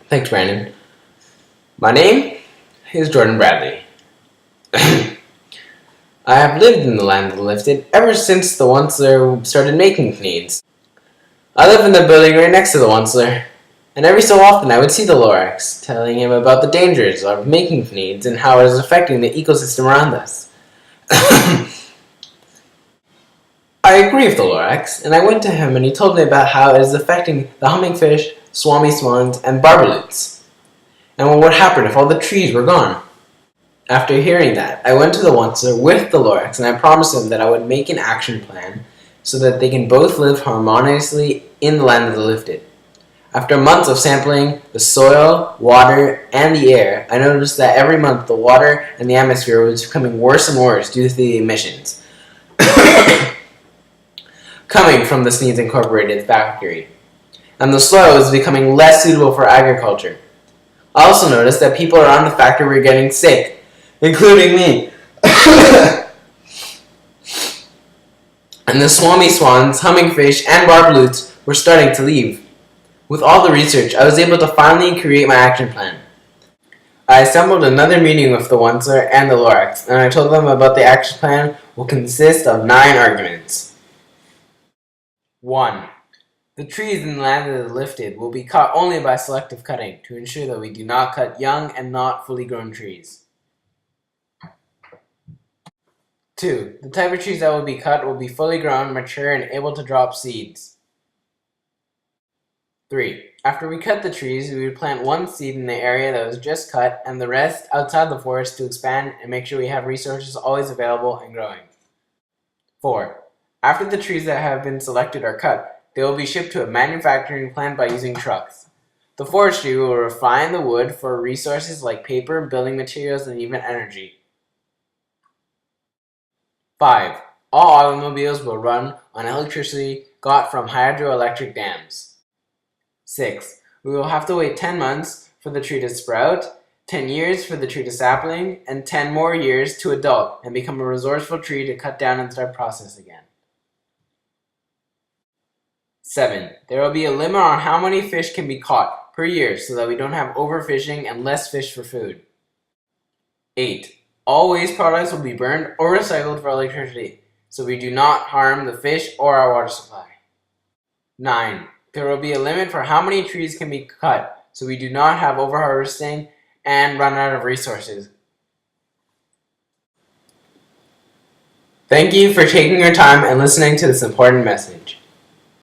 Thanks, Brandon. My name is Jordan Bradley. I have lived in the land of the lifted ever since the Onceler started making needs. I live in the building right next to the Onceler, and every so often I would see the Lorax, telling him about the dangers of making needs and how it is affecting the ecosystem around us. I agree with the Lorax, and I went to him and he told me about how it is affecting the hummingfish, swami swans, and barbalutes, and what would happen if all the trees were gone. After hearing that, I went to the Onceler with the Lorax and I promised him that I would make an action plan so that they can both live harmoniously in the land of the lifted. After months of sampling the soil, water, and the air, I noticed that every month the water and the atmosphere was becoming worse and worse due to the emissions coming from the Sneeds Incorporated factory, and the soil was becoming less suitable for agriculture. I also noticed that people around the factory were getting sick, including me. And the swami swans, hummingfish, and barbalutes were starting to leave. With all the research, I was able to finally create my action plan. I assembled another meeting with the Onceler and the Lorax, and I told them about the action plan will consist of 9 arguments. 1. The trees in the land that are lifted will be cut only by selective cutting to ensure that we do not cut young and not fully grown trees. 2. The type of trees that will be cut will be fully grown, mature, and able to drop seeds. 3. After we cut the trees, we would plant 1 seed in the area that was just cut and the rest outside the forest to expand and make sure we have resources always available and growing. 4. After the trees that have been selected are cut, they will be shipped to a manufacturing plant by using trucks. The forestry will refine the wood for resources like paper, building materials, and even energy. 5. All automobiles will run on electricity got from hydroelectric dams. 6. We will have to wait 10 months for the tree to sprout, 10 years for the tree to sapling, and 10 more years to adult and become a resourceful tree to cut down and start process again. 7. There will be a limit on how many fish can be caught per year so that we don't have overfishing and less fish for food. 8. All waste products will be burned or recycled for electricity so we do not harm the fish or our water supply. 9. There will be a limit for how many trees can be cut so we do not have overharvesting and run out of resources. Thank you for taking your time and listening to this important message.